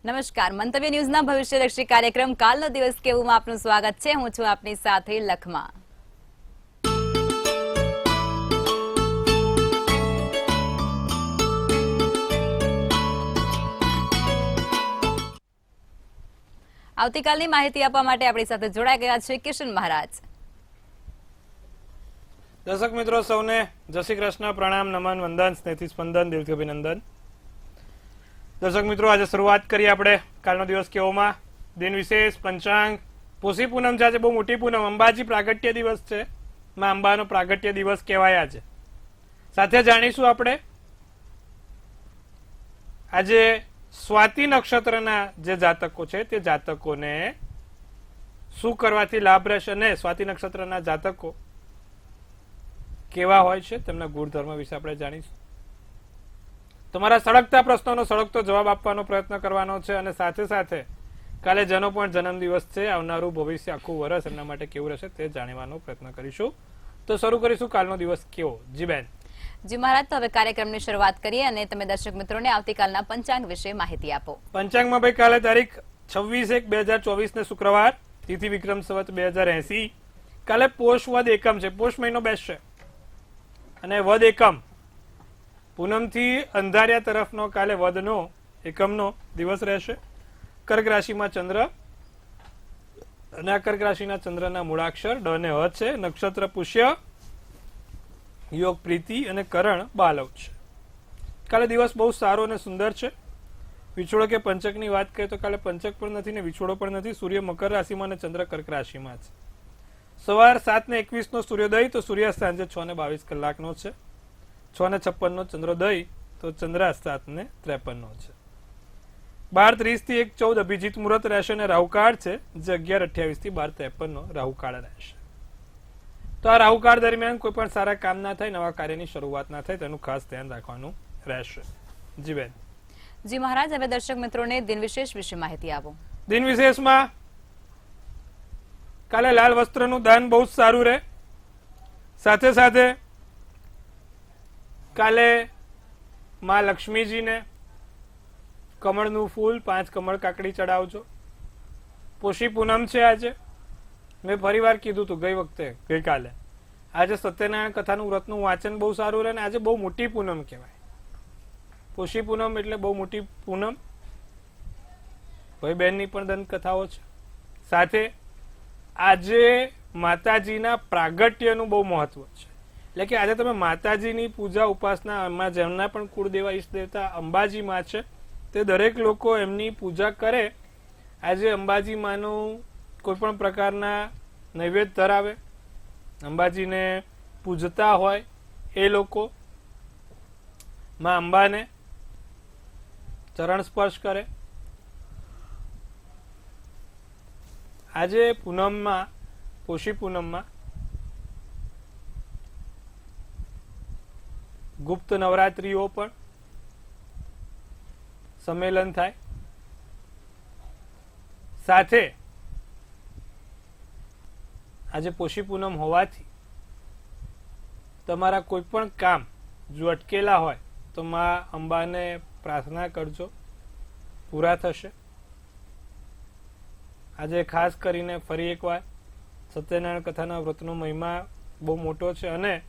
નમસ્કાર, મંતવ્ય ન્યૂઝના ભવિષ્યલક્ષી કાર્યક્રમ કાલનો દિવસ કેવુંમાં આપનું સ્વાગત છે. હું છું આપની સાથે લખમા. આવતીકાલની માહિતી આપવા માટે આપણી સાથે જોડાઈ ગયા છે કિશન મહારાજ. દર્શક મિત્રો સૌને જય શ્રી કૃષ્ણ, પ્રણામ, નમન, વંદન, સ્નેહથી સ્પંદન, દિલથી અભિનંદન. દર્શક મિત્રો, આજે શરૂઆત કરીએ આપણે કાલનો દિવસ કેવોમાં. દિન વિશેષ, પંચાંગ, પોષી પૂનમ છે. આજે બહુ મોટી પૂનમ, અંબાજી પ્રાગટ્ય દિવસ છે. માં અંબાનો પ્રાગટ્ય દિવસ કહેવાય આજે. સાથે જાણીશું આપણે આજે સ્વાતિ નક્ષત્રના જે જાતકો છે તે જાતકોને શું કરવાથી લાભ રહેશે અને સ્વાતિ નક્ષત્રના જાતકો કેવા હોય છે તેમના ગુણધર્મ વિશે આપણે જાણીશું. તમારા સળગતા પ્રશ્નોનો સળગતો જવાબ આપવાનો પ્રયત્ન કરવાનો છે અને સાથે સાથે કાલે જેનો પણ જન્મદિવસ છે, આવનારું ભવિષ્ય આખું વર્ષ એમના માટે કેવું રહેશે તે જાણવાનો પ્રયત્ન કરીશું. તો શરૂ કરીશું કાલનો દિવસ કેવો. જી બેન. જી મહારાજ, તો હવે કાર્યક્રમની શરૂઆત કરીએ અને તમે દર્શક મિત્રોને આવતીકાલના પંચાંગ વિશે માહિતી આપો. પંચાંગમાં ભાઈ કાલે તારીખ 26/1/2024 ને શુક્રવાર, તિથિ વિક્રમ સંવત 2080. કાલે પોષ વદ એકમ છે. પોષ મહિનો બેસશે અને વદ એકમ પૂનમથી અંધારિયા તરફનો કાલે વદનો એકમનો દિવસ રહેશે. કર્ક રાશિમાં ચંદ્ર અને આ કર્ક રાશિના ચંદ્રના મૂળાક્ષર ડ અને હ છે. નક્ષત્ર પુષ્ય, યોગ પ્રીતિ અને કરણ બાલવ છે. કાલે દિવસ બહુ સારો અને સુંદર છે. વિછોડો કે પંચકની વાત કરીએ તો કાલે પંચક પણ નથી ને વિછોડો પણ નથી. સૂર્ય મકર રાશિમાં અને ચંદ્ર કર્ક રાશિમાં છે. સવાર 7:21 નો સૂર્યોદય, તો સૂર્યાસ્ત સાંજે 6:22 કલાકનો છે. 6:56 નો ચંદ્રોદય, તો ચંદ્રાસ્ત 7:53 છે. 12:30 થી 1:14 અભિજીત મુહૂર્ત રહેશે અને રાહુકાળ છે જે 11:28 થી 12:53 રાહુકાળ રહેશે. તો આ રાહુકાળ દરમિયાન કોઈ પણ સારા કામ ના થાય, નવા કાર્યની શરૂઆત ના થાય, તેનું ખાસ ધ્યાન રાખવાનું રહેશે. જી બેન. જી મહારાજ, હવે દર્શક મિત્રોને દિન વિશેષ વિશે માહિતી આપો. દિન વિશેષમાં કાલે લાલ વસ્ત્રનું દાન બહુ જ સારું રહે. સાથે સાથે કાલે માં લક્ષ્મીજીને કમળનું ફૂલ, 5 કમળ કાકડી ચડાવજો. પોષી પૂનમ છે આજે. મેં ફરી વાર કીધું હતું ગઈકાલે. આજે સત્યનારાયણ કથાનું વ્રતનું વાંચન બહુ સારું રહે. આજે બહુ મોટી પૂનમ કહેવાય. પોષી પૂનમ એટલે બહુ મોટી પૂનમ. ભાઈ બહેનની પણ દંતકથાઓ છે. સાથે આજે માતાજીના પ્રાગટ્યનું બહુ મહત્વ છે. એટલે કે આજે તમે માતાજીની પૂજા ઉપાસના, જેમના પણ કુળદેવા ઈષ્ટ દેવતા અંબાજી માં છે, તે દરેક લોકો એમની પૂજા કરે. આજે અંબાજી માનું કોઈ પણ પ્રકારના નૈવેદ્ય ધરાવે, અંબાજીને પૂજતા હોય એ લોકો માં અંબાને ચરણ સ્પર્શ કરે. આજે પૂનમમાં, પોષી પૂનમમાં ગુપ્ત નવરાત્રીઓ પણ સંમેલન થાય. સાથે આજે પોષી પૂનમ હોવાથી તમારા કોઈ પણ કામ જો અટકેલા હોય તો માં અંબાને પ્રાર્થના કરજો, પૂરા થશે. આજે ખાસ કરીને ફરી એકવાર સત્યનારાયણ કથાના વ્રતનો મહિમા બહુ મોટો છે અને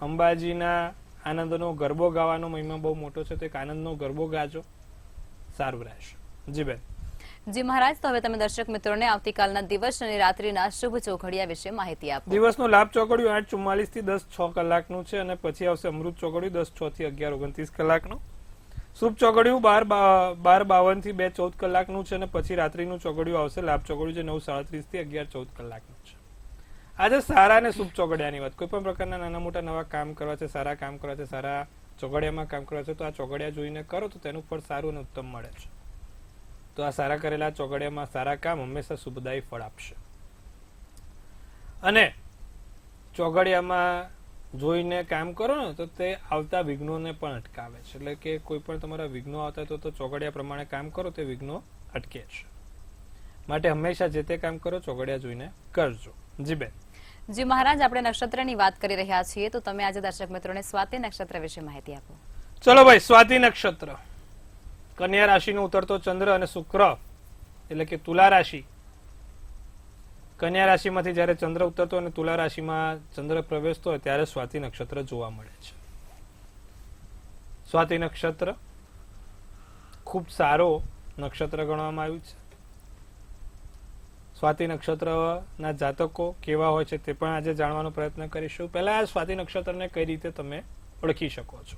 અંબાજીના આનંદનો ગરબો ગાવાનો મહિમા બહુ મોટો છે. તો એક આનંદનો ગરબો ગાજો, સારું રહેશે. જી બેન. જી મહારાજ, તો હવે તમે દર્શક મિત્રોને આવતીકાલના દિવસ અને રાત્રિના શુભ ચોઘડિયા વિશે માહિતી આપો. દિવસનો લાભ ચોઘડિયું 8:44 થી 10:06 કલાકનું છે અને પછી આવશે અમૃત ચોઘડિયું 10:06 થી 11:29 કલાકનું. શુભ ચોઘડિયું 12:52 થી 2:14 કલાકનું છે અને પછી રાત્રિનું ચોઘડિયું આવશે લાભ ચોઘડિયું જે 9:37 થી 11:14 કલાકનું છે. આજે સારા અને શુભ ચોઘડિયાની વાત. કોઈ પણ પ્રકારના નાના મોટા નવા કામ કરવા છે, સારા કામ કરવા છે, સારા ચોઘડિયામાં કામ કરવા છે, તો આ ચોઘડિયા જોઈને કરો તો તેનું ફળ સારું અને ઉત્તમ મળે છે. તો આ સારા કરેલા ચોઘડિયામાં સારા કામ હંમેશા શુભદાયી ફળ આપશે. અને ચોઘડિયામાં જોઈને કામ કરો ને તો તે આવતા વિઘ્નોને પણ અટકાવે છે. એટલે કે કોઈ પણ તમારા વિઘ્નો આવતા હોય તો ચોઘડિયા પ્રમાણે કામ કરો, તે વિઘ્નો અટકે છે. માટે હંમેશા જે તે કામ કરો ચોઘડિયા જોઈને કરજો. જી બેન. જી મહારાજ, આપણે નક્ષત્રની વાત કરી રહ્યા છીએ, તો તમે આજે દર્શક મિત્રોને સ્વાતિ નક્ષત્ર વિશે માહિતી આપો. ચલો ભાઈ, સ્વાતિ નક્ષત્ર. કન્યા રાશિનો ઉતરતો ચંદ્ર અને શુક્ર એટલે કે તુલા રાશિ, કન્યા રાશિમાંથી જ્યારે ચંદ્ર ઉતરતો અને તુલા રાશિમાં ચંદ્ર પ્રવેશતો હોય ત્યારે સ્વાતિ નક્ષત્ર જોવા મળે છે. સ્વાતિ નક્ષત્ર ખૂબ સારો નક્ષત્ર ગણવામાં આવ્યું છે. સ્વાતિ નક્ષત્રના જાતકો કેવા હોય છે તે પણ આજે જાણવાનો પ્રયત્ન કરીશું. પહેલા આ સ્વાતિ નક્ષત્રને કઈ રીતે તમે ઓળખી શકો છો.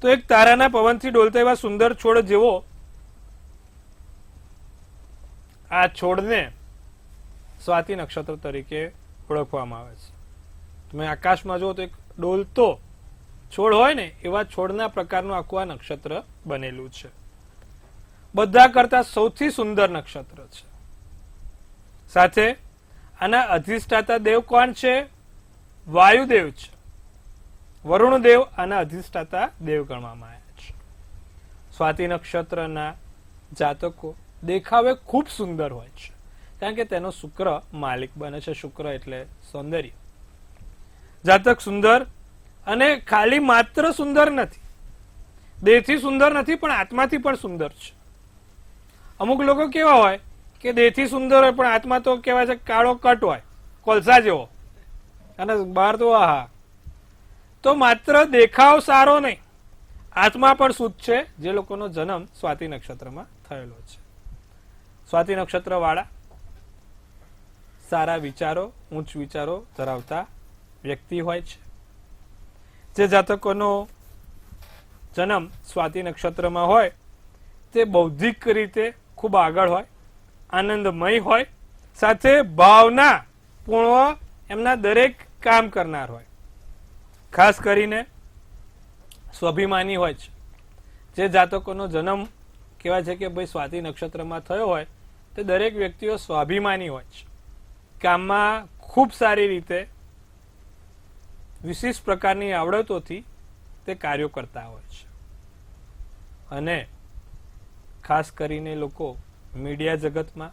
તો એક તારાના પવનથી ડોલતા એવા સુંદર છોડ જેવો આ છોડને સ્વાતિ નક્ષત્ર તરીકે ઓળખવામાં આવે છે. તમે આકાશમાં જુઓ તો એક ડોલતો છોડ હોય ને એવા છોડના પ્રકારનું આખું આ નક્ષત્ર બનેલું છે. બધા કરતા સૌથી સુંદર નક્ષત્ર છે. સાથે આના અધિષ્ઠાતા દેવ કોણ છે? વાયુદેવ છે. વરુણદેવ આના અધિષ્ઠાતા દેવ ગણવામાં આવ્યા છે. સ્વાતિ નક્ષત્રના જાતકો દેખાવે ખૂબ સુંદર હોય છે કારણ કે તેનો શુક્ર માલિક બને છે. શુક્ર એટલે સૌંદર્ય. જાતક સુંદર અને ખાલી માત્ર સુંદર નથી, દેહથી સુંદર નથી પણ આત્માથી પણ સુંદર છે. અમુક લોકો કેવા હોય કે દેહથી સુંદર હોય પણ આત્મા તો કહેવાય છે કાળો કટ હોય, કોલસા જેવો, અને બહાર તો આહા. તો માત્ર દેખાવ સારો નહીં, આત્મા પણ શુદ્ધ છે જે લોકોનો જન્મ સ્વાતિ નક્ષત્રમાં થયેલો છે. સ્વાતિ નક્ષત્ર વાળા સારા વિચારો, ઉચ્ચ વિચારો ધરાવતા વ્યક્તિ હોય છે. જે જાતકોનો જન્મ સ્વાતિ નક્ષત્રમાં હોય તે બૌદ્ધિક રીતે ખૂબ આગળ હોય, આનંદમય હોય, સાથે ભાવના પૂર્ણ એમના દરેક કામ કરનાર હોય. ખાસ કરીને સ્વાભિમાની હોય છે. જે જાતકોનો જન્મ કહેવાય છે કે ભાઈ સ્વાતિ નક્ષત્રમાં થયો હોય તે દરેક વ્યક્તિઓ સ્વાભિમાની હોય છે. કામમાં ખૂબ સારી રીતે વિશિષ્ટ પ્રકારની આવડતોથી તે કાર્યો કરતા હોય છે. અને ખાસ કરીને લોકો મીડિયા જગતમાં,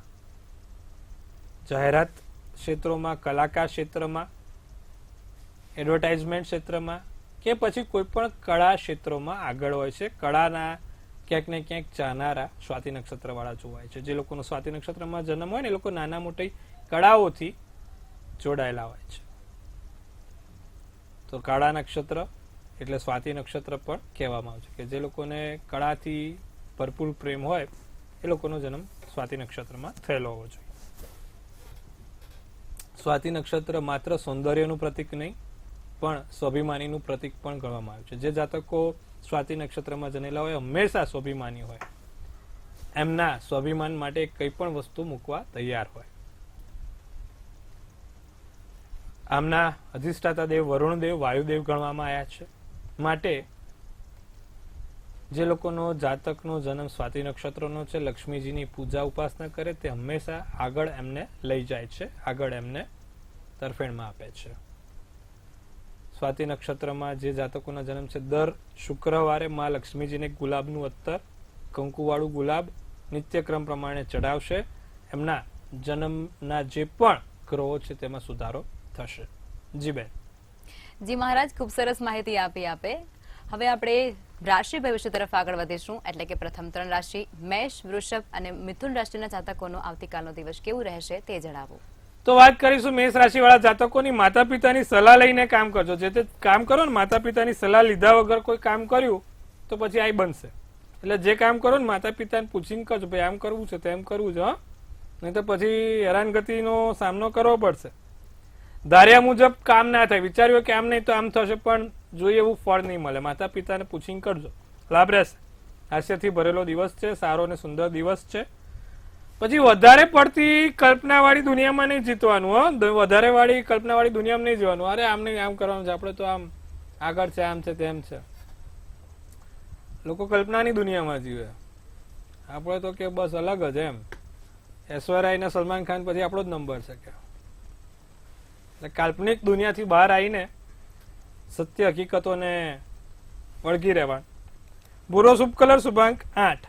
જાહેરાત ક્ષેત્રોમાં, કલાકાર ક્ષેત્રમાં, એડવર્ટાઇઝમેન્ટ ક્ષેત્રમાં કે પછી કોઈ પણ કળા ક્ષેત્રોમાં આગળ હોય છે. કળાના ક્યાંક ને ક્યાંક ચાહનારા સ્વાતિ નક્ષત્ર વાળા જોવાય છે. જે લોકોનો સ્વાતિ નક્ષત્રમાં જન્મ હોય ને એ લોકો નાના મોટી કળાઓથી જોડાયેલા હોય છે. તો કાળા નક્ષત્ર એટલે સ્વાતિ નક્ષત્ર પણ કહેવામાં આવે છે કે જે લોકોને કળાથી ભરપૂર પ્રેમ હોય એ લોકોનો જન્મ સ્વાતિ નક્ષત્રમાં થયેલો હોવો જોઈએ. સ્વાતિ નક્ષત્ર માત્ર સૌંદર્યનું પ્રતીક નહીં પણ સ્વાભિમાનીનું પ્રતીક પણ ગણવામાં આવ્યું છે. જે જાતકો સ્વાતિ નક્ષત્રમાં જનેલા હોય હંમેશા સ્વાભિમાની હોય, એમના સ્વાભિમાન માટે કઈ પણ વસ્તુ મૂકવા તૈયાર હોય. આમના અધિષ્ઠાતા દેવ વરુણદેવ, વાયુદેવ ગણવામાં આવ્યા છે. માટે જે લોકોનો જાતકનો જન્મ સ્વાતિ નક્ષત્રનો છે, લક્ષ્મીજીની પૂજા ઉપાસના કરે તે હંમેશા આગળ એમને લઈ જાય છે, આગળ એમને તરફેણમાં આપે છે. સ્વાતિ નક્ષત્રમાં જે જાતકોના જન્મ છે દર શુક્રવારે માં લક્ષ્મીજીને ગુલાબનું અત્તર, કંકુવાળું ગુલાબ નિત્યક્રમ પ્રમાણે ચડાવશે. એમના જન્મના જે પણ ગ્રહો છે તેમાં સુધારો થશે. જી બેન. જી મહારાજ, ખૂબ સરસ માહિતી આપી આપે. હવે આપણે રાશિ ભવિષ્ય તરફ આગળ વધીશું. એટલે કે પ્રથમ 3 રાશિ મેષ, વૃષભ અને મિથુન રાશિના જાતકોનો આવતીકાલનો દિવસ કેવું રહેશે તે જણાવો. તો વાત કરીશું મેષ રાશિ વાળા જાતકોની. માતા પિતાની સલાહ લઈને કામ કરજો. જે તે કામ કરો ને માતા પિતાની સલાહ લીધા વગર કોઈ કામ કર્યું તો પછી આ બનશે. એટલે જે કામ કરો ને માતા પિતાને પૂછીને કરજો, ભાઈ આમ કરવું છે તેમ કરવું છે, હા, નહીં તો પછી હેરાનગતિનો સામનો કરવો પડશે. ધાર્યા મુજબ કામ ના થાય, વિચાર્યું કે આમ નહીં તો આમ થશે પણ જોઈએ એવું ફળ નહીં મળે. માતા પિતાને પૂછીને કરજો, લાભ રહેશે. હાસ્યથી ભરેલો દિવસ છે, સારો અને સુંદર દિવસ છે. પછી વધારે પડતી કલ્પનાવાળી દુનિયામાં નહીં જીતવાનું. વધારે વાળી કલ્પનાવાળી દુનિયામાં નહીં જીવવાનું. અરે આમ નહીં આમ કરવાનું છે, આપણે તો આમ આગળ છે, આમ છે, તેમ છે. લોકો કલ્પનાની દુનિયામાં જીવે, આપણે તો કે બસ અલગ જ એમ. ઐશ્વર્યા ને સલમાન ખાન પછી આપણો જ નંબર છે કે કાલ્પનિક દુનિયાથી બહાર આવીને સત્ય હકીકતોને વળગી રહેવાનું. ભૂરો શુભ કલર શુભાંક 8.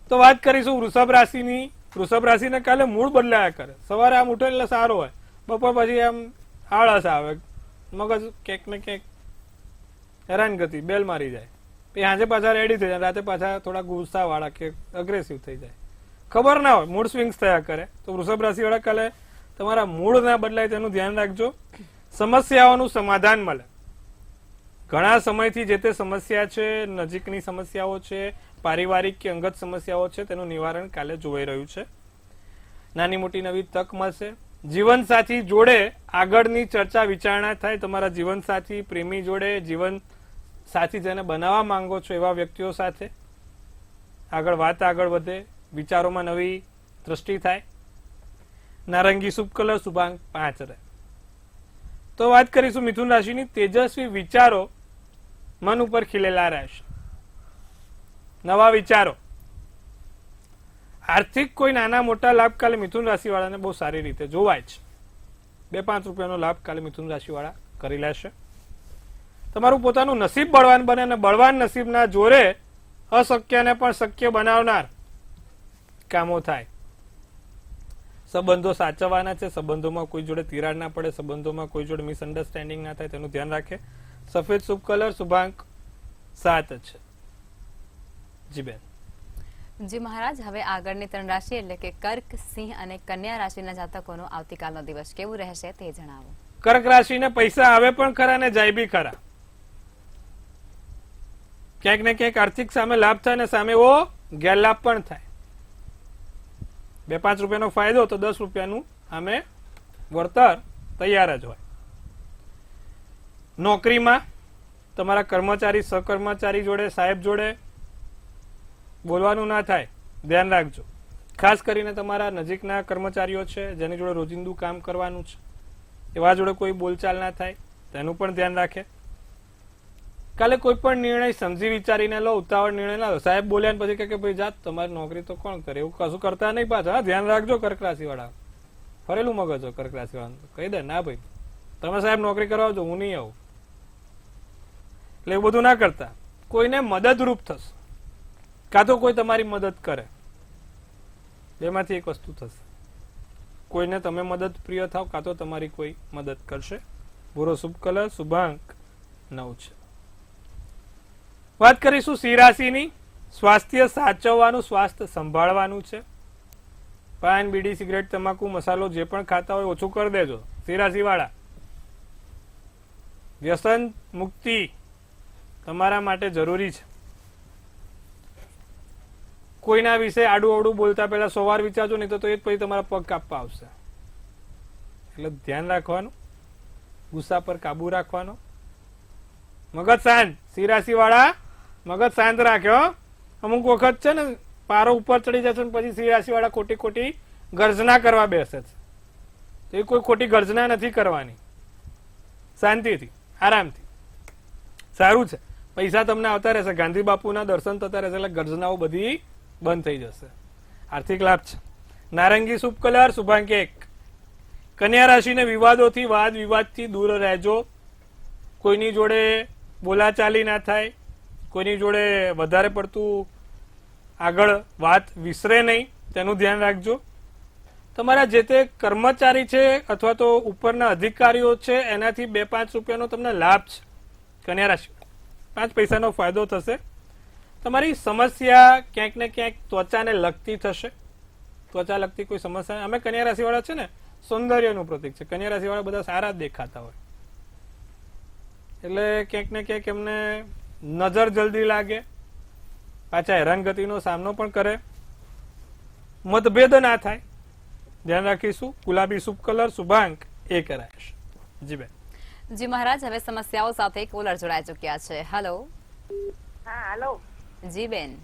તો વાત કરીશું વૃષભ રાશિની. વૃષભ રાશિને કાલે મૂળ બદલાયા કરે. સવારે આમ ઉઠે એટલે સારો હોય, બપોર પછી આમ આળસ આવે, મગજ ક્યાંક ને ક્યાંક હેરાનગતિ બેલ મારી જાય. પછી સાંજે પાછા રેડી થઈ જાય, રાતે પાછા થોડા ગુસ્સા વાળા કે અગ્રેસિવ થઈ જાય, ખબર ના હોય, મૂડ સ્વિંગ્સ થયા કરે. તો વૃષભ રાશિ વાળા કાલે તમારા મૂડ ના બદલાય તેનું ધ્યાન રાખજો. સમસ્યાઓનું સમાધાન મળે. ઘણા સમયથી જે તે સમસ્યા છે, નજીકની સમસ્યાઓ છે, પારિવારિક કે અંગત સમસ્યાઓ છે, તેનું નિવારણ કાલે જોવાઈ રહ્યું છે. નાની મોટી નવી તક મળશે. જીવનસાથી જોડે આગળની ચર્ચા વિચારણા થાય. તમારા જીવનસાથી, પ્રેમી જોડે, જીવન સાથી જેને બનાવવા માંગો છો એવા વ્યક્તિઓ સાથે વાત આગળ વધે, વિચારોમાં નવી દ્રષ્ટિ થાય. નારંગી શુભ કલર, શુભાંક 5 રહે. તો વાત કરીશું મિથુન રાશિની. તેજસ્વી વિચારો મન ઉપર ખીલેલા રહેશે. નવા વિચારો, આર્થિક કોઈ નાના મોટા લાભ કાલે મિથુન રાશિ વાળાને બહુ સારી રીતે જોવાય છે. 2-5 રૂપિયાનો લાભ કાલે મિથુન રાશિ વાળા કરી લેશે. તમારું પોતાનું નસીબ બળવાન બને અને બળવાન નસીબના જોરે અશક્યને પણ શક્ય બનાવનાર કામો થાય. સંબંધો સાચવવાના છે. સંબંધોમાં કોઈ જોડે તિરાડ ના પડે, સંબંધોમાં કોઈ જોડે મિસઅન્ડરસ્ટેન્ડિંગ ના થાય તેનું ધ્યાન રાખે. સફેદ શુભ કલર, શુભાંક 7 છે. જી બેન. જી મહારાજ, હવે આગળની 3 રાશિ એટલે કે કર્ક, સિંહ અને કન્યા રાશિના જાતકોનો આવતીકાલનો દિવસ કેવું રહેશે તે જણાવો. કર્ક રાશિને પૈસા આવે પણ ખરા ને જાય બી ખરા. ક્યાંક ને ક્યાંક આર્થિક સામે લાભ થાય ને સામે એવો ગેરલાભ પણ થાય. 2-5 રૂપિયાનો ફાયદો તો 10 રૂપિયાનું આમે વળતર તૈયાર જ હોય. નોકરીમાં તમારા કર્મચારી, સહકર્મચારી જોડે, સાહેબ જોડે બોલવાનું ના થાય, ધ્યાન રાખજો. ખાસ કરીને તમારા નજીકના કર્મચારીઓ છે જેની જોડે રોજિંદુ કામ કરવાનું છે, એવા જોડે કોઈ બોલચાલ ના થાય તેનું પણ ધ્યાન રાખે. કાલે કોઈ પણ નિર્ણય સમજી વિચારીને લો, ઉતાવળ નિર્ણય ના લો. સાહેબ બોલ્યા ને પછી કે ભાઈ જાત તમારી નોકરી તો કોણ કરે, એવું કશું કરતા નહીં પાછા. ધ્યાન રાખજો કર્ક રાશિ વાળા, ફરેલું મગજ હોય કર્ક રાશિ વાળા. કહી દે ના ભાઈ તમે સાહેબ નોકરી કરવા આવજો, હું નહીં આવું. એટલે એવું બધું ના કરતા. કોઈને મદદરૂપ થશે, કાં તો કોઈ તમારી મદદ કરે, બેમાંથી એક વસ્તુ થશે. કોઈને તમે મદદ પ્રિય થાવ, કાં તો તમારી કોઈ મદદ કરશે. ભૂરો શુભ કલર, શુભાંક 9 છે. વાત કરીશું સિંહ રાશિની. સ્વાસ્થ્ય સાચવવાનું, સ્વાસ્થ્ય સંભાળવાનું છે. પાન, બીડી, સિગરેટ, તમાકુ, મસાલો જે પણ ખાતા હોય ઓછું કરી દેજો સિંહ રાશિ વાળા. વ્યસન મુક્તિ તમારા માટે જરૂરી છે. કોઈના વિશે આડું અવડું બોલતા પહેલા 100 વાર વિચારજો, નહીં તો એ જ પછી તમારા પગ કાપવા આવશે. એટલે ધ્યાન રાખવાનું, ગુસ્સા પર કાબુ રાખવાનો. મગજ શાંત, સિંહ રાશિ વાળા મગજ શાંત રાખ્યો. અમુક વખત છે ને પારો ઉપર ચડી જશે ને પછી સિંહ રાશિ વાળા ખોટી ખોટી ગર્જના કરવા બેસે છે. તો એ કોઈ ખોટી ગર્જના નથી કરવાની. શાંતિથી, આરામથી. સારું છે, પૈસા તમને આવતા રહેશે, ગાંધી બાપુના દર્શન થતા રહેશે, એટલે ગર્જનાઓ બધી બંધ થઈ જશે. આર્થિક લાભ છે. નારંગી શુભ કલર, શુભાંક 1. કન્યા રાશિને વિવાદોથી, વાદ વિવાદથી દૂર રહેજો. કોઈની જોડે બોલાચાલી ના થાય, કોઈની જોડે વધારે પડતું આગળ વાત વિસરે નહીં, તેનું ધ્યાન રાખજો. તમારા જે તે કર્મચારી છે અથવા તો ઉપરના અધિકારીઓ છે એનાથી 2-5 રૂપિયાનો તમને લાભ છે. કન્યા રાશિ 5 પૈસાનો ફાયદો થશે. તમારી સમસ્યા ક્યાંક ને ક્યાંક ત્વચાને લગતી થશે. ત્વચા લગતી કોઈ સમસ્યા. અમે કન્યા રાશિ વાળા છે ને સૌંદર્યનું પ્રતીક છે. કન્યા રાશિ વાળા બધા સારા દેખાતા હોય એટલે ક્યાંક ને ક્યાંક એમને નજર જલ્દી લાગે, પાછા હેરાનગતિનો સામનો પણ કરે. મતભેદ ના થાય, ધ્યાન રાખીશું. ગુલાબી શુભ કલર, શુભાંક 1 રહેશે. જી બેન. જી મહારાજ, હવે સમસ્યાઓ સાથે કોલર જોડાઈ ચુક્યા છે. હેલો. હા હેલો. જી બેન.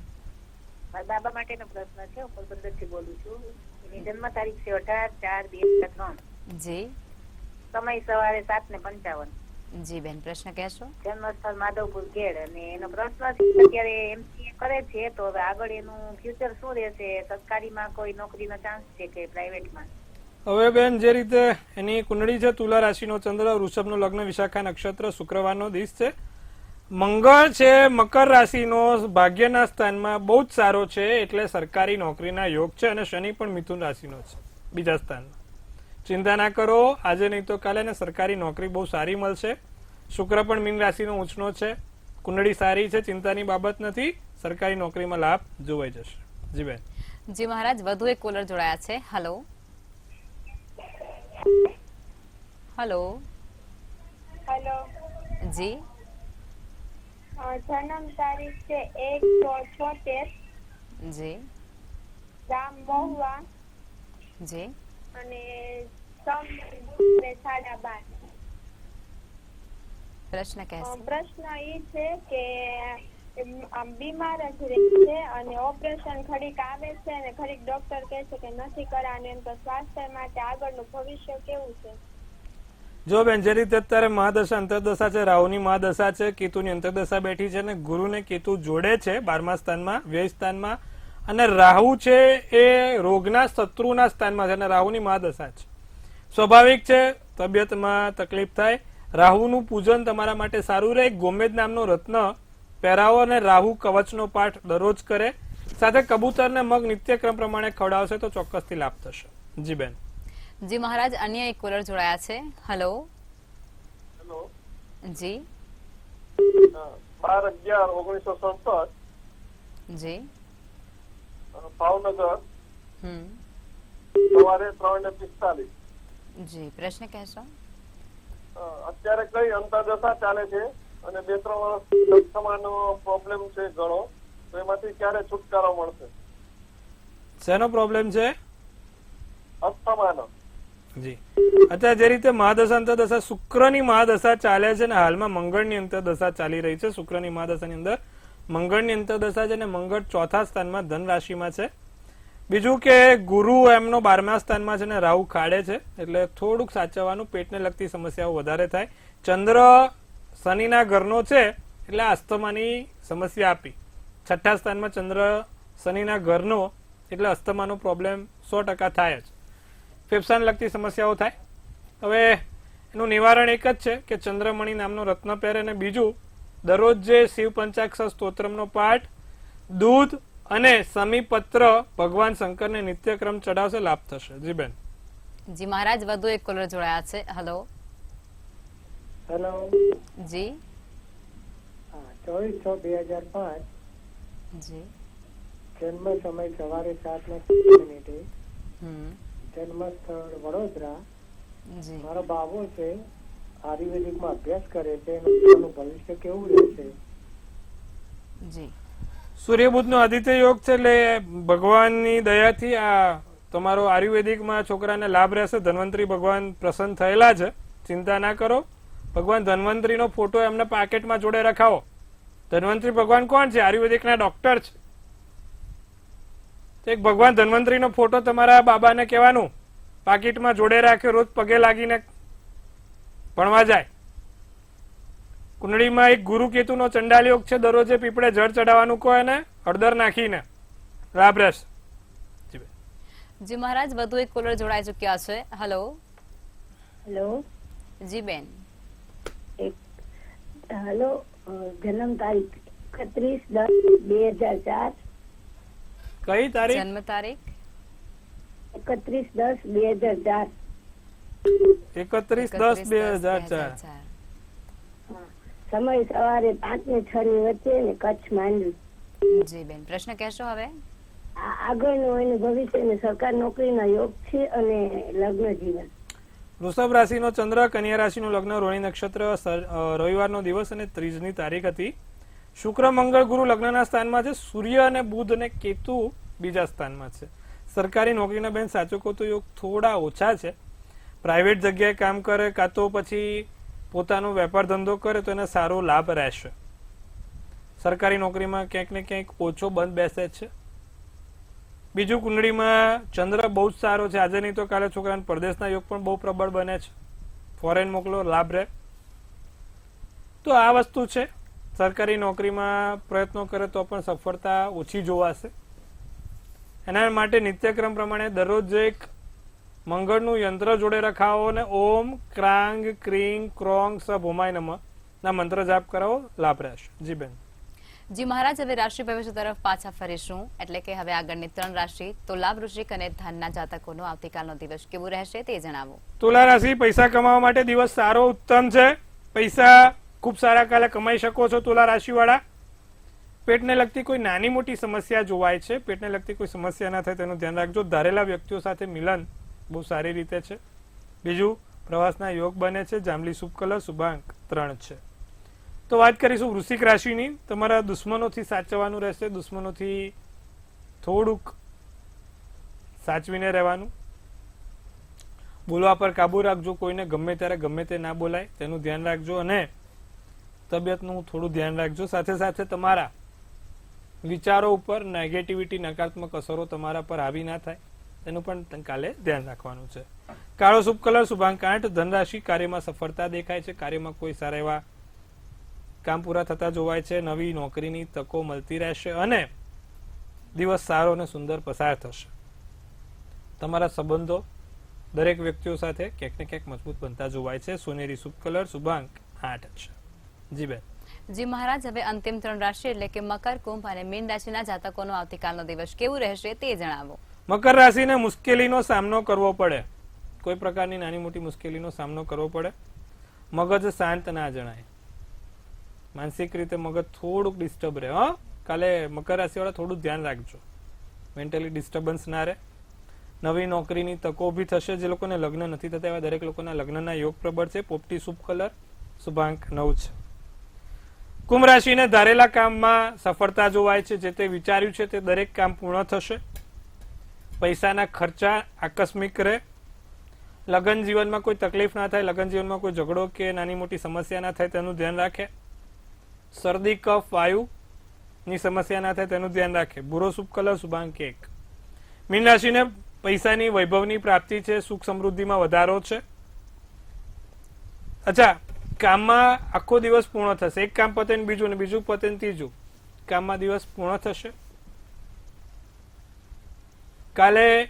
મારા બાબા માટેનો પ્રશ્ન છે. હું પોરબંદરથી બોલું છું. એની જન્મ તારીખ છે 18/4/2003. જી. સમય સવારે 7:55. જી બેન, પ્રશ્ન કહેશો. જન્મ સ્થળ માધવપુર ઘેડ. અને એનો પ્રશ્ન છે અત્યારે એમસીએ કરે છે તો હવે આગળ એનું ફ્યુચર શું રહેશે? સરકારીમાં કોઈ નોકરીનો ચાન્સ છે કે પ્રાઇવેટમાં? હવે બેન જે રીતે એની કુંડળી છે, તુલા રાશિનો ચંદ્ર, વૃષભનું લગ્ન, વિશાખા નક્ષત્ર, શુક્રવારનો દિવસ છે. મંગળ છે મકર રાશિનો, ભાગ્યના સ્થાનમાં બહુ જ સારો છે, એટલે સરકારી નોકરીના યોગ છે. અને શનિ પણ મિથુન રાશિનો છે, બીજા સ્થાનમાં. ચિંતા ના કરો, આજે નહીં તો કાલે ને સરકારી નોકરી બહુ સારી મળશે. શુક્ર પણ મીન રાશિનો ઉંચનો છે, કુંડળી સારી છે, ચિંતાની બાબત નથી, સરકારી નોકરીમાં લાભ જોવાઈ જશે. જી બેન. જી મહારાજ, વધુ એક કોલર જોડાયા છે. Hello hello hello. જી જન્મ તારીખ છે 1/6/76, જી ગામ મહુવા જી અને સમય 12:30. પ્રશ્ન કહેશે. પ્રશ્ન એ છે કે આમ બીમાર જ રહે છે અને ઓપરેશન ઘડીક આવે છે અને ઘડીક ડોક્ટર કહે છે કે નથી કરાવવાનું, એમ તો સ્વાસ્થ્ય માટે આગળનું ભવિષ્ય કેવું છે? જો બેન, જે રીતે અત્યારે મહાદશા અંતરદશા છે, રાહુની મહાદશા છે, કેતુની અંતરદશા બેઠી છે અને ગુરુને કેતુ જોડે છે 12મા સ્થાનમાં, વ્યય સ્થાનમાં, અને રાહુ છે એ રોગના શત્રુના સ્થાનમાં છે અને રાહુની મહાદશા છે. સ્વાભાવિક છે તબિયતમાં તકલીફ થાય. રાહુનું પૂજન તમારા માટે સારું રહે. ગોમેદ નામનો રત્ન પહેરાવો અને રાહુ કવચનો પાઠ દરરોજ કરે. સાથે કબૂતરને મગ નિત્યક્રમ પ્રમાણે ખવડાવશે તો ચોક્કસથી લાભ થશે. જી બેન. જી મહારાજ, અન્ય એક કોલર જોડાયા છે. Hello hello. જી 12/11/1967 જી ભાવનગર, હમ સવારે 3:45. જી પ્રશ્ન કહેશો. અત્યારે કઈ અંતરદશા ચાલે છે અને 2-3 વર્ષ અસ્થમાનો પ્રોબ્લેમ છે ઘણો, તો એમાંથી ક્યારે છુટકારો મળશે? શેનો પ્રોબ્લેમ છે? અસ્થમાનો. જી, અત્યારે જે રીતે મહાદશા અંતરદશા શુક્રની મહાદશા ચાલે છે અને હાલમાં મંગળની અંતરદશા ચાલી રહી છે. શુક્રની મહાદશાની અંદર મંગળની અંતરદશા છે અને મંગળ 4થા સ્થાનમાં ધન રાશિમાં છે. બીજું કે ગુરુ એમનો 12મા સ્થાનમાં છે અને રાહુ ખાડે છે, એટલે થોડુંક સાચવવાનું. પેટને લગતી સમસ્યાઓ વધારે થાય. ચંદ્ર શનિના ઘરનો છે એટલે અસ્થમાની સમસ્યા આપી. 6થા સ્થાનમાં ચંદ્ર શનિના ઘરનો એટલે અસ્થમાનો પ્રોબ્લેમ 100% થાય જ. ફેફસાને લગતી સમસ્યાઓ થાય. હવે એનું નિવારણ એક જ છે કે ચંદ્રમણી નામનો રત્ન પહેરે અને બીજું દરરોજ જે શિવ પંચાક્ષર સ્તોત્રમનો પાઠ, દૂધ અને સમીપત્ર ભગવાન શંકરને નિત્યક્રમ ચડાવશે, લાભ થશે. જી બેન. જી મહારાજ, વધુ એક કોલર જોડાયા છે. Hello hello. જી 24/6/2005, જી જન્મ સમય સવારે 7:30, હમ જન્મ સ્થળ વડોદરા. જી મારો બાબો છે, આયુર્વેદિકમાં અભ્યાસ કરે છે, એનું ભવિષ્ય કેવું રહેશે? જી સૂર્યબુધનો આદિત્ય યોગ છે એટલે ભગવાનની દયાથી આ તમારો આયુર્વેદિકમાં છોકરાને લાભ રહેશે. ધન્વંતરી ભગવાન પ્રસન્ન થયેલા છે, ચિંતા ના કરો. ભગવાન ધન્વંતરીનો ફોટો એમને પાકેટમાં જોડે રખાવો. ધન્વંતરી ભગવાન કોણ છે? આયુર્વેદિકના ડોક્ટર છે. એક ભગવાન ધન્વંતરીનો ફોટો તમારા બાબાને કહેવાનું પાકીટમાં જોડે રાખે, રોજ પગે લાગીને ભણવા જાય. કુંડળીમાં એક ગુરુ કેતુનો ચંડાલ યોગ છે. દરરોજે પીપળે જળ ચડાવવાનું કહો અને હળદર નાખીને લાભ રહેશે. જી મહારાજ, વધુ એક કોલર જોડાઈ ચુક્યા છે. Hello hello. જી બેન. હેલો. જન્મ તારીખ 31/10/2004. કઈ તારીખ? જન્મ તારીખ 31/10/2004. 31/10/2004. સમય સવારે 5 ને 6 ની વચ્ચે ને કચ્છ માંડવી. જી બેન, પ્રશ્ન કહેશો હવે. આગળનું એનું ભવિષ્ય ને સરકારી નોકરીના યોગ છે અને લગ્ન જીવન. વૃષભ રાશિનો ચંદ્ર, કન્યા રાશિનું લગ્ન, રોહિણી નક્ષત્ર, રવિવારનો દિવસ અને 30ની તારીખ હતી. શુક્ર મંગળ ગુરુ લગ્નના સ્થાનમાં છે. સૂર્ય અને બુધ અને કેતુ બીજા સ્થાનમાં છે. સરકારી નોકરીના બેન સાચું કહું તો યોગ થોડા ઓછા છે. પ્રાઇવેટ જગ્યાએ કામ કરે કાં તો પછી પોતાનો વેપાર ધંધો કરે તો એને સારો લાભ રહેશે. સરકારી નોકરીમાં ક્યાંક ને ક્યાંક ઓછો બંધ બેસે છે. બીજું કુંડળીમાં ચંદ્ર બહુ જ સારો છે. આજે નહીં તો કાલે છોકરાને પરદેશના યોગ પણ બહુ પ્રબળ બને છે. ફોરેન મોકલો, લાભ રહે. તો આ વસ્તુ છે. સરકારી નોકરીમાં પ્રયત્નો કરે તો પણ સફળતા ઓછી જોવાશે. એના માટે નિત્યક્રમ પ્રમાણે દરરોજ એક મંગળનું યંત્ર જોડે રખાવો અને ઓમ ક્રાંગ ક્રીંગ ક્રોંગ સ ભૂમાય નમઃ ના મંત્ર જાપ કરાવો, લાભ રહેશે. જી બેન. જી મહારાજ, હવે રાશિ ભવિષ્ય તરફ પાછા ફરીશું. એટલે કે હવે આગળની 3 રાશિ તુલા, વૃશ્ચિક અને ધનના જાતકોનો આવતીકાલનો દિવસ કેવું રહેશે તે જણાવો. તુલા રાશિ, પૈસા કમાવા માટે દિવસ સારો ઉત્તમ છે. પૈસા ખૂબ સારા કાલે કમાઈ શકો છો તુલા રાશિવાળા. પેટને લગતી કોઈ નાની મોટી સમસ્યા જોવાય છે. પેટને લગતી કોઈ સમસ્યા ના થાય તેનું ધ્યાન રાખજો. ધારેલા વ્યક્તિઓ સાથે મિલન બહુ સારી રીતે છે. બીજું, પ્રવાસના યોગ બને છે. જાંબલી શુભ કલર, શુભાંક 3 છે. તો વાત કરીશું વૃશ્ચિક રાશિની. તમારા દુશ્મનોથી સાચવવાનું રહેશે. દુશ્મનોથી થોડુંક સાચવીને રહેવાનું. બોલવા પર કાબુ રાખજો. કોઈને ગમે ત્યારે ગમે તે ના બોલાય તેનું ધ્યાન રાખજો. અને તબિયતનું થોડું ધ્યાન રાખજો. સાથે સાથે તમારા વિચારો ઉપર નેગેટિવિટી, નકારાત્મક અસરો તમારા પર આવી ના થાય તેનું પણ કાલે ધ્યાન રાખવાનું છે. કાળો શુભ કલર, શુભાંક 8. ધનરાશિ, કાર્યમાં સફળતા દેખાય છે. કાર્યમાં કોઈ સારા એવા કામ પૂરા થતા જોવાય છે. નવી નોકરીની તકો મળતી રહેશે અને દિવસ સારો અને સુંદર પસાર થશે. તમારા સંબંધો દરેક વ્યક્તિઓ સાથે ક્યાંક ને ક્યાંક મજબૂત બનતા જોવાય છે. સોનેરી શુભ કલર, શુભાંક 8 છે. જી બેન. જી મહારાજ, હવે અંતિમ 3 રાશિ એટલે કે મકર, કુંભ અને મીન રાશિના જાતકોનો આવતીકાલનો દિવસ કેવું રહેશે તે જણાવો. મકર રાશિને મુશ્કેલીનો સામનો કરવો પડે. કોઈ પ્રકારની નાની મોટી મુશ્કેલીનો સામનો કરવો પડે. મગજ શાંત ના જણાય. માનસિક રીતે મગજ થોડુંક ડિસ્ટર્બ રહે. હા, કાલે મકર રાશિવાળા થોડું ધ્યાન રાખજો. મેન્ટલી ડિસ્ટર્બન્સ ના રહે. નવી નોકરીની તકો ઉભી થશે. જે લોકોને લગ્ન નથી થતા એવા દરેક લોકોના લગ્નના યોગ પ્રબળ છે. પોપટી શુભ કલર, શુભાંક 9 છે. કુંભ રાશિને ધારેલા કામમાં સફળતા જોવાય છે. જે તે વિચાર્યું છે તે દરેક કામ પૂર્ણ થશે. પૈસાના ખર્ચા આકસ્મિક રહે. લગ્ન જીવનમાં કોઈ તકલીફ ના થાય. લગ્ન જીવનમાં કોઈ ઝઘડો કે નાની મોટી સમસ્યા ના થાય તેનું ધ્યાન રાખે. શરદી, કફ, વાયુની સમસ્યા ના થાય તેનું ધ્યાન રાખે. ભૂરો શુભ કલર, શુભાંક 1. મીન રાશિને પૈસાની, વૈભવની પ્રાપ્તિ છે. સુખ સમૃદ્ધિમાં વધારો છે. અચ્છા, કામમાં આખો દિવસ પૂર્ણ થશે. એક કામ પતે ને બીજું, ને બીજું પતે ને ત્રીજું. કામમાં દિવસ પૂર્ણ થશે. કાલે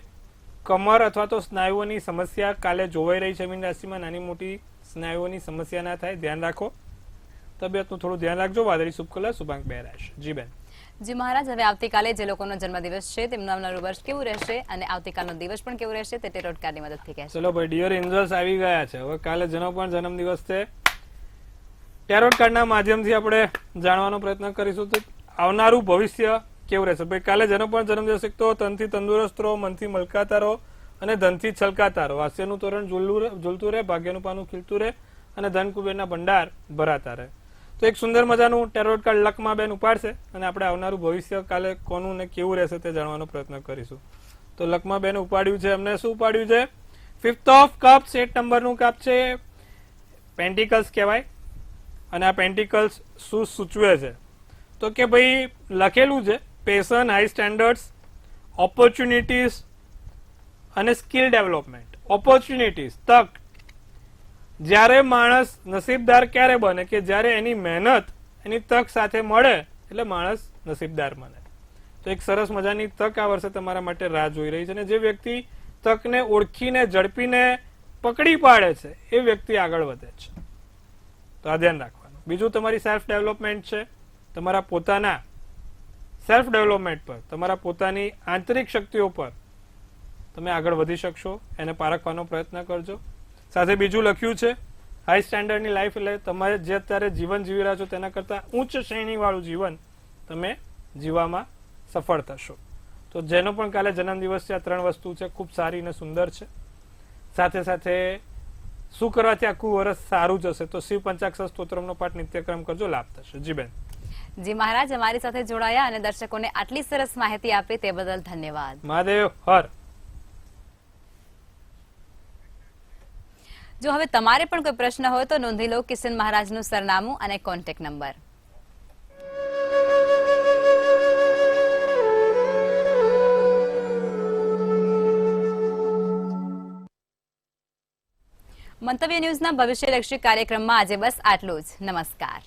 કમર અથવા તો સ્નાયુઓની સમસ્યા કાલે જોવાઈ રહી છે. મીન રાશિમાં નાની મોટી સ્નાયુઓની સમસ્યા ના થાય, ધ્યાન રાખો. તબિયતનું થોડું ધ્યાન રાખજો. વાદળી શુભ કલર, શુભાંક 2 રહેશે. જી બેન. જી મહારાજ, હવે આવતીકાલે જે લોકોનો જન્મદિવસ છે તેમનું આવનારું વર્ષ કેવું રહેશે અને આવતીકાલનો દિવસ પણ કેવું રહેશે તે ટેરોટ કાર્ડની મદદથી કહેશે. ચલો ભાઈ, ડિયર એન્જલ્સ આવી ગયા છે. હવે કાલે જેનો પણ જન્મદિવસ છે ટેરોટ કાર્ડના માધ્યમથી આપણે જાણવાનો પ્રયત્ન કરીશું તો આવનારું ભવિષ્ય કેવું રહેશે. ભાઈ કાલે જેનો પણ જન્મદિવસ એક તો તનથી તંદુરસ્ત રહો, મનથી મલકાતા રહો અને ધનથી છલકાતા રહો. હાસ્યનું તોરણ ઝૂલતું રહે, ભાગ્યનું પાનું ખીલતું રહે અને ધન કુબેરના ભંડાર ભરાતા રહે. તો એક સુંદર મજાનું ટેરોટ કાર્ડ લકમાં બેન ઉપાડશે અને આપણે આવનારું ભવિષ્ય કાલે કોનું ને કેવું રહેશે તે જાણવાનો પ્રયત્ન કરીશું. તો લકમાં બેન ઉપાડ્યું છે. એમને શું ઉપાડ્યું છે? 5th ઓફ કપ્સ, 8 નંબરનું કપ છે. પેન્ટિકલ્સ કહેવાય. અને આ પેન્ટિકલ્સ શું સૂચવે છે? તો કે ભાઈ લખેલું છે પેશન, હાઈ સ્ટેન્ડર્ડ્સ, ઓપોર્ચ્યુનિટીઝ અને સ્કિલ ડેવલપમેન્ટ. ઓપોર્ચ્યુનિટીઝ, તક. જ્યારે માણસ નસીબદાર ક્યારે બને કે જ્યારે એની મહેનત એની તક સાથે મળે એટલે માણસ નસીબદાર બને. તો એક સરસ મજાની તક આ વર્ષે તમારા માટે રાહ જોઈ રહી છે. અને જે વ્યક્તિ તકને ઓળખીને ઝડપીને પકડી પાડે છે એ વ્યક્તિ આગળ વધે છે. તો આ ધ્યાન રાખવાનું. બીજું, તમારી સેલ્ફ ડેવલપમેન્ટ છે. તમારા પોતાના સેલ્ફ ડેવલપમેન્ટ પર, તમારા પોતાની આંતરિક શક્તિઓ પર તમે આગળ વધી શકશો. એને પારખવાનો પ્રયત્ન કરજો. સાથે બીજું લખ્યું છે હાઈ સ્ટેન્ડર્ડની લાઈફ એટલે તમે જે અત્યારે જીવન જીવી રહ્યા છો તેના કરતાં ઉચ્ચ શ્રેણીવાળું જીવન તમે જીવવામાં સફળ થશો. તો જેનો પણ કાલે જન્મદિવસ છે આ 3 વસ્તુ છે ખૂબ સારી અને સુંદર છે. સાથે સાથે શું કરવાથી આખું વર્ષ સારું જશે? તો શિવ પંચાક્ષર સ્તોત્રમનો પાઠ નિત્યક્રમ કરજો, લાભ થશે. જી બેન. જી મહારાજ, અમારી સાથે જોડાયા અને દર્શકોને આટલી સરસ માહિતી આપી તે બદલ ધન્યવાદ. મહાદેવ હર. જો હવે તમારે પણ કોઈ પ્રશ્ન હોય તો નોંધી લો કિશન મહારાજનું સરનામું અને કોન્ટેક્ટ નંબર. મંતવ્ય ન્યૂઝના ભવિષ્યલક્ષી કાર્યક્રમમાં આજે બસ આટલું જ. નમસ્કાર.